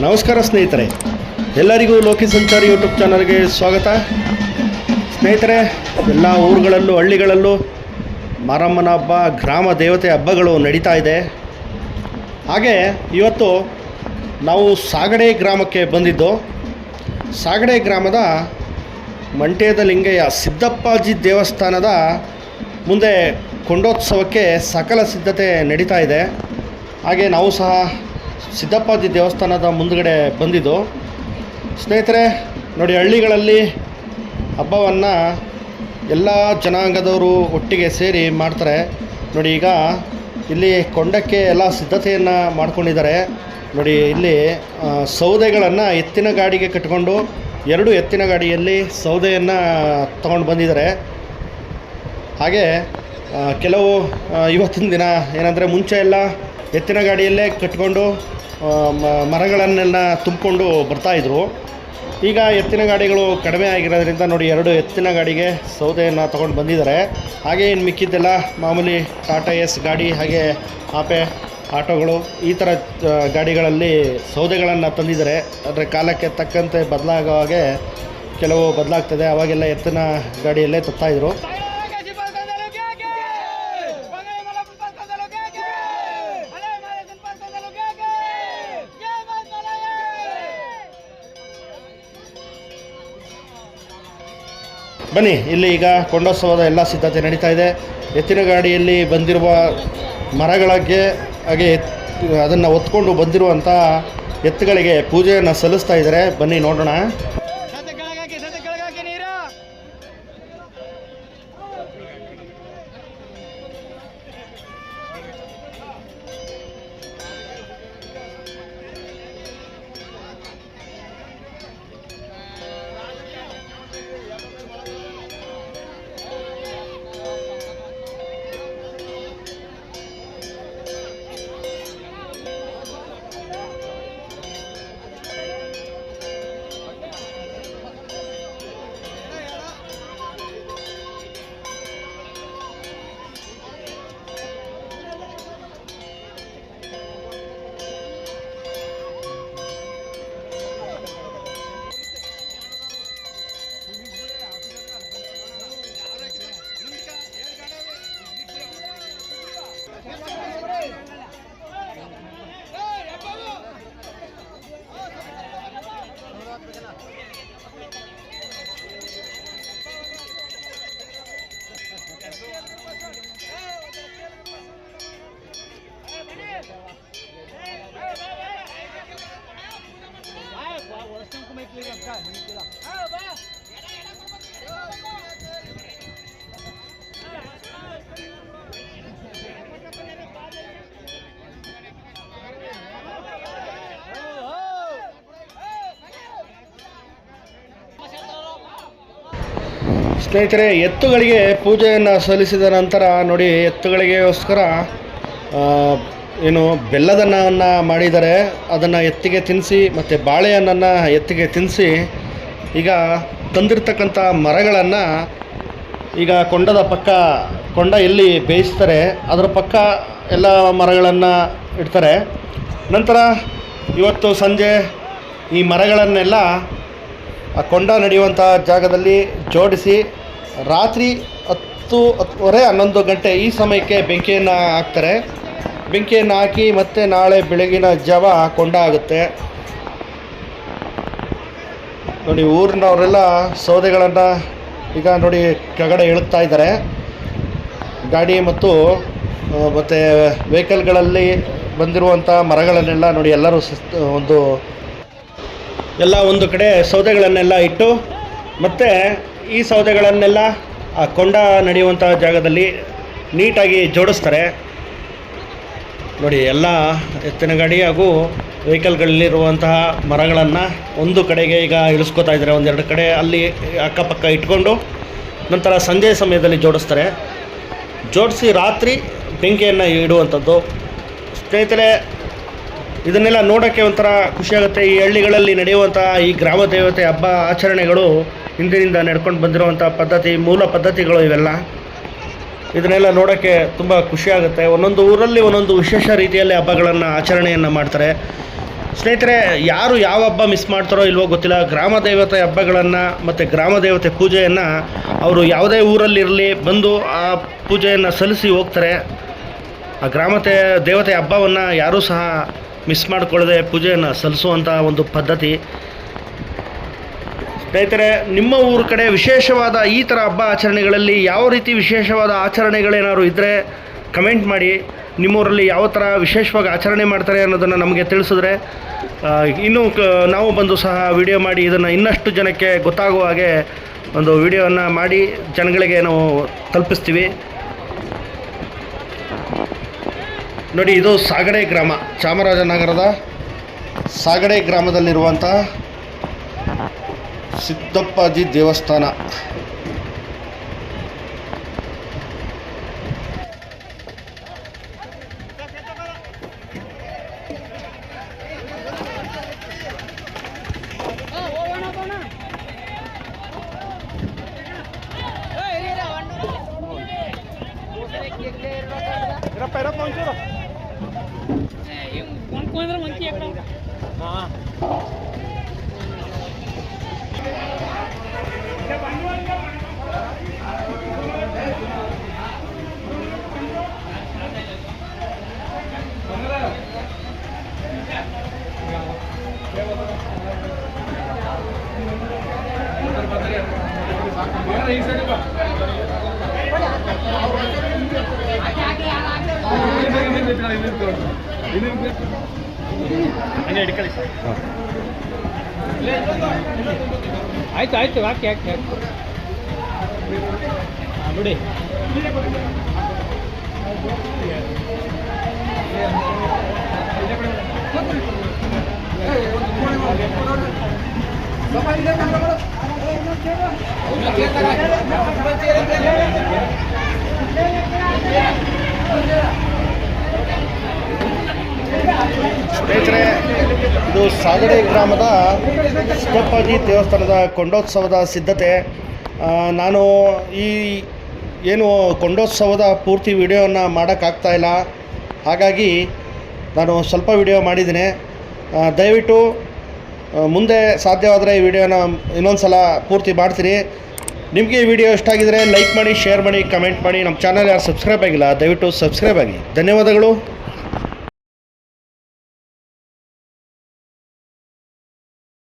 ನಮಸ್ಕಾರ ಸ್ನೇಹಿತರೆ, ಎಲ್ಲರಿಗೂ ಲೋಕಿ ಸಂಚಾರಿ ಯೂಟ್ಯೂಬ್ ಚಾನಲ್ಗೆ ಸ್ವಾಗತ. ಸ್ನೇಹಿತರೆ, ಎಲ್ಲ ಊರುಗಳಲ್ಲೂ ಹಳ್ಳಿಗಳಲ್ಲೂ ಮಾರಮ್ಮನ ಹಬ್ಬ, ಗ್ರಾಮ ದೇವತೆ ಹಬ್ಬಗಳು ನಡೀತಾ ಇದೆ. ಹಾಗೆ ಇವತ್ತು ನಾವು ಸಾಗಡೆ ಗ್ರಾಮಕ್ಕೆ ಬಂದಿದ್ದು. ಸಾಗಡೆ ಗ್ರಾಮದ ಮಂಟೇದ ಲಿಂಗಯ್ಯ ಸಿದ್ದಪ್ಪಾಜಿ ದೇವಸ್ಥಾನದ ಮುಂದೆ ಕೊಂಡೋತ್ಸವಕ್ಕೆ ಸಕಲ ಸಿದ್ಧತೆ ನಡೀತಾ ಇದೆ. ಹಾಗೆ ನಾವು ಸಹ ಸಿದ್ದಪ್ಪಾಜಿ ದೇವಸ್ಥಾನದ ಮುಂದುಗಡೆ ಬಂದಿದ್ದು. ಸ್ನೇಹಿತರೆ ನೋಡಿ, ಹಳ್ಳಿಗಳಲ್ಲಿ ಹಬ್ಬವನ್ನು ಎಲ್ಲ ಜನಾಂಗದವರು ಒಟ್ಟಿಗೆ ಸೇರಿ ಮಾಡ್ತಾರೆ. ನೋಡಿ, ಈಗ ಇಲ್ಲಿ ಕೊಂಡಕ್ಕೆ ಎಲ್ಲ ಸಿದ್ಧತೆಯನ್ನು ಮಾಡ್ಕೊಂಡಿದ್ದಾರೆ. ನೋಡಿ, ಇಲ್ಲಿ ಸೌದೆಗಳನ್ನು ಎತ್ತಿನ ಗಾಡಿಗೆ ಕಟ್ಕೊಂಡು 2 ಎತ್ತಿನ ಗಾಡಿಯಲ್ಲಿ ಸೌದೆಯನ್ನು ತಗೊಂಡು ಬಂದಿದ್ದಾರೆ. ಹಾಗೆ ಕೆಲವು ಇವತ್ತಿನ ದಿನ ಏನಂದರೆ, ಮುಂಚೆ ಎಲ್ಲ ಎತ್ತಿನ ಗಾಡಿಯಲ್ಲೇ ಕಟ್ಕೊಂಡು ಮರಗಳನ್ನೆಲ್ಲ ತುಂಬಿಕೊಂಡು ಬರ್ತಾಯಿದ್ರು. ಈಗ ಎತ್ತಿನ ಗಾಡಿಗಳು ಕಡಿಮೆ ಆಗಿರೋದ್ರಿಂದ ನೋಡಿ, 2 ಎತ್ತಿನ ಗಾಡಿಗೆ ಸೌದೆಯನ್ನು ತೊಗೊಂಡು ಬಂದಿದ್ದಾರೆ. ಹಾಗೆ ಇನ್ನು ಮಿಕ್ಕಿದ್ದೆಲ್ಲ ಮಾಮೂಲಿ ಟಾಟಾ ಎಸ್ ಗಾಡಿ, ಹಾಗೆ ಆಪೆ ಆಟೋಗಳು, ಈ ಥರ ಗಾಡಿಗಳಲ್ಲಿ ಸೌದೆಗಳನ್ನು ತಂದಿದ್ದಾರೆ. ಆದರೆ ಕಾಲಕ್ಕೆ ತಕ್ಕಂತೆ ಬದಲಾಗೋ ಹಾಗೆ ಕೆಲವು ಬದಲಾಗ್ತದೆ. ಅವಾಗೆಲ್ಲ ಎತ್ತಿನ ಗಾಡಿಯಲ್ಲೇ ತರ್ತಾಯಿದ್ರು. ಬನ್ನಿ, ಇಲ್ಲಿ ಈಗ ಕೊಂಡೋತ್ಸವದ ಎಲ್ಲ ಸಿದ್ಧತೆ ನಡೀತಾ ಇದೆ. ಎತ್ತಿನ ಗಾಡಿಯಲ್ಲಿ ಬಂದಿರುವ ಮರಗಳಿಗೆ ಹಾಗೆ ಅದನ್ನು ಹೊತ್ಕೊಂಡು ಬಂದಿರುವಂಥ ಎತ್ತುಗಳಿಗೆ ಪೂಜೆಯನ್ನು ಸಲ್ಲಿಸ್ತಾ ಇದ್ದಾರೆ. ಬನ್ನಿ ನೋಡೋಣ. ಸ್ನೇಹಿತರೆ, ಎತ್ತುಗಳಿಗೆ ಪೂಜೆಯನ್ನು ಸಲ್ಲಿಸಿದ ನಂತರ ನೋಡಿ, ಎತ್ತುಗಳಿಗೋಸ್ಕರ ಏನು ಬೆಲ್ಲದನ್ನವನ್ನು ಮಾಡಿದ್ದಾರೆ. ಅದನ್ನು ಎತ್ತಿಗೆ ತಿನ್ನಿಸಿ ಮತ್ತು ಬಾಳೆಹಣ್ಣನ್ನು ಎತ್ತಿಗೆ ತಿನ್ನಿಸಿ ಈಗ ತಂದಿರ್ತಕ್ಕಂಥ ಮರಗಳನ್ನು ಈಗ ಕೊಂಡದ ಪಕ್ಕ, ಕೊಂಡ ಎಲ್ಲಿ ಬೇಯಿಸ್ತಾರೆ ಅದರ ಪಕ್ಕ ಎಲ್ಲ ಮರಗಳನ್ನು ಇಡ್ತಾರೆ. ನಂತರ ಇವತ್ತು ಸಂಜೆ ಈ ಮರಗಳನ್ನೆಲ್ಲ ಆ ಕೊಂಡ ನಡೆಯುವಂಥ ಜಾಗದಲ್ಲಿ ಜೋಡಿಸಿ ರಾತ್ರಿ 10:30, 11 ಗಂಟೆ ಈ ಸಮಯಕ್ಕೆ ಬೆಂಕಿಯನ್ನು ಹಾಕ್ತಾರೆ. ಬೆಂಕಿಯನ್ನು ಹಾಕಿ ಮತ್ತೆ ನಾಳೆ ಬೆಳಗಿನ ಜಾವ ಕೊಂಡ ಆಗುತ್ತೆ. ನೋಡಿ, ಊರಿನವರೆಲ್ಲ ಸೌದೆಗಳನ್ನು ಈಗ ನೋಡಿ ಕೆಳಗಡೆ ಇಳುತ್ತಾ ಇದ್ದಾರೆ. ಗಾಡಿ ಮತ್ತು ವೆಹಿಕಲ್ಗಳಲ್ಲಿ ಬಂದಿರುವಂಥ ಮರಗಳನ್ನೆಲ್ಲ ನೋಡಿ ಎಲ್ಲರೂ ಒಂದು ಕಡೆ ಸೌದೆಗಳನ್ನೆಲ್ಲ ಇಟ್ಟು ಮತ್ತು ಈ ಸೌದೆಗಳನ್ನೆಲ್ಲ ಆ ಕೊಂಡ ನಡೆಯುವಂಥ ಜಾಗದಲ್ಲಿ ನೀಟಾಗಿ ಜೋಡಿಸ್ತಾರೆ. ನೋಡಿ, ಎಲ್ಲ ಎತ್ತಿನ ಗಾಡಿ ಹಾಗೂ ವೆಹಿಕಲ್ಗಳಲ್ಲಿರುವಂತಹ ಮರಗಳನ್ನು ಒಂದು ಕಡೆಗೆ ಈಗ ಇಳಿಸ್ಕೋತಾ ಇದ್ದಾರೆ. 1-2 ಕಡೆ ಅಲ್ಲಿ ಅಕ್ಕಪಕ್ಕ ಇಟ್ಕೊಂಡು ನಂತರ ಸಂಜೆ ಸಮಯದಲ್ಲಿ ಜೋಡಿಸ್ತಾರೆ. ಜೋಡಿಸಿ ರಾತ್ರಿ ಬೆಂಕಿಯನ್ನು ಇಡುವಂಥದ್ದು. ಸ್ನೇಹಿತರೆ, ಇದನ್ನೆಲ್ಲ ನೋಡೋಕ್ಕೆ ಒಂಥರ ಖುಷಿಯಾಗುತ್ತೆ. ಈ ಹಳ್ಳಿಗಳಲ್ಲಿ ನಡೆಯುವಂಥ ಈ ಗ್ರಾಮ ದೇವತೆ ಹಬ್ಬ ಆಚರಣೆಗಳು ಹಿಂದಿನಿಂದ ನಡ್ಕೊಂಡು ಬಂದಿರುವಂಥ ಪದ್ಧತಿ, ಮೂಲ ಪದ್ಧತಿಗಳು ಇವೆಲ್ಲ. ಇದನ್ನೆಲ್ಲ ನೋಡೋಕ್ಕೆ ತುಂಬ ಖುಷಿಯಾಗುತ್ತೆ. ಒಂದೊಂದು ಊರಲ್ಲಿ ಒಂದೊಂದು ವಿಶೇಷ ರೀತಿಯಲ್ಲಿ ಹಬ್ಬಗಳನ್ನು ಆಚರಣೆಯನ್ನು ಮಾಡ್ತಾರೆ. ಸ್ನೇಹಿತರೆ, ಯಾರು ಯಾವ ಹಬ್ಬ ಮಿಸ್ ಮಾಡ್ತಾರೋ ಇಲ್ವೋ ಗೊತ್ತಿಲ್ಲ, ಗ್ರಾಮ ದೇವತೆ ಹಬ್ಬಗಳನ್ನು ಮತ್ತು ಗ್ರಾಮ ದೇವತೆ ಪೂಜೆಯನ್ನು ಅವರು ಯಾವುದೇ ಊರಲ್ಲಿರಲಿ ಬಂದು ಆ ಪೂಜೆಯನ್ನು ಸಲ್ಲಿಸಿ ಹೋಗ್ತಾರೆ. ಆ ದೇವತೆ ಹಬ್ಬವನ್ನು ಯಾರೂ ಸಹ ಮಿಸ್ ಮಾಡಿಕೊಳ್ಳದೆ ಪೂಜೆಯನ್ನು ಸಲ್ಲಿಸುವಂಥ ಒಂದು ಪದ್ಧತಿ. ಸ್ನೇಹಿತರೆ, ನಿಮ್ಮ ಊರ ಕಡೆ ವಿಶೇಷವಾದ ಈ ಥರ ಹಬ್ಬ ಆಚರಣೆಗಳಲ್ಲಿ ಯಾವ ರೀತಿ ವಿಶೇಷವಾದ ಆಚರಣೆಗಳೇನಾದ್ರು ಇದ್ದರೆ ಕಮೆಂಟ್ ಮಾಡಿ. ನಿಮ್ಮೂರಲ್ಲಿ ಯಾವ ಥರ ವಿಶೇಷವಾಗಿ ಆಚರಣೆ ಮಾಡ್ತಾರೆ ಅನ್ನೋದನ್ನು ನಮಗೆ ತಿಳಿಸಿದ್ರೆ ಇನ್ನೂ ನಾವು ಬಂದು ಸಹ ವಿಡಿಯೋ ಮಾಡಿ ಇದನ್ನು ಇನ್ನಷ್ಟು ಜನಕ್ಕೆ ಗೊತ್ತಾಗುವ ಹಾಗೆ ಒಂದು ವಿಡಿಯೋವನ್ನು ಮಾಡಿ ಜನಗಳಿಗೆ ನಾವು ತಲುಪಿಸ್ತೀವಿ. ನೋಡಿ, ಇದು ಸಾಗಡೆ ಗ್ರಾಮ, ಚಾಮರಾಜನಗರದ ಸಾಗಡೆ ಗ್ರಾಮದಲ್ಲಿರುವಂಥ ಸಿದ್ದಪ್ಪಾಜಿ ದೇವಸ್ಥಾನ. ಆಯ್ತು ಹಾಕಿ ಬಿಡಿ. ಸ್ನೇಹಿತರೆ, ಇದು ಸಾಗಡೆ ಗ್ರಾಮದ ಸಿದ್ದಪ್ಪಾಜಿ ದೇವಸ್ಥಾನದ ಕೊಂಡೋತ್ಸವದ ಸಿದ್ಧತೆ. ನಾನು ಈ ಏನು ಕೊಂಡೋತ್ಸವದ ಪೂರ್ತಿ ವಿಡಿಯೋವನ್ನು ಮಾಡೋಕ್ಕಾಗ್ತಾಯಿಲ್ಲ, ಹಾಗಾಗಿ ನಾನು ಸ್ವಲ್ಪ ವಿಡಿಯೋ ಮಾಡಿದ್ದೀನಿ. ದಯವಿಟ್ಟು ಮುಂದೆ ಸಾಧ್ಯವಾದರೆ ಈ ವಿಡಿಯೋನ ಇನ್ನೊಂದು ಸಲ ಪೂರ್ತಿ ಮಾಡ್ತೀನಿ. ನಿಮಗೆ ಈ ವಿಡಿಯೋ ಇಷ್ಟ ಆಗಿದರೆ ಲೈಕ್ ಮಾಡಿ, ಶೇರ್ ಮಾಡಿ, ಕಮೆಂಟ್ ಮಾಡಿ. ನಮ್ಮ ಚಾನಲ್ ಯಾರು ಸಬ್ಸ್ಕ್ರೈಬ್ ಆಗಿಲ್ಲ ದಯವಿಟ್ಟು ಸಬ್ಸ್ಕ್ರೈಬ್ ಆಗಿ. ಧನ್ಯವಾದಗಳು.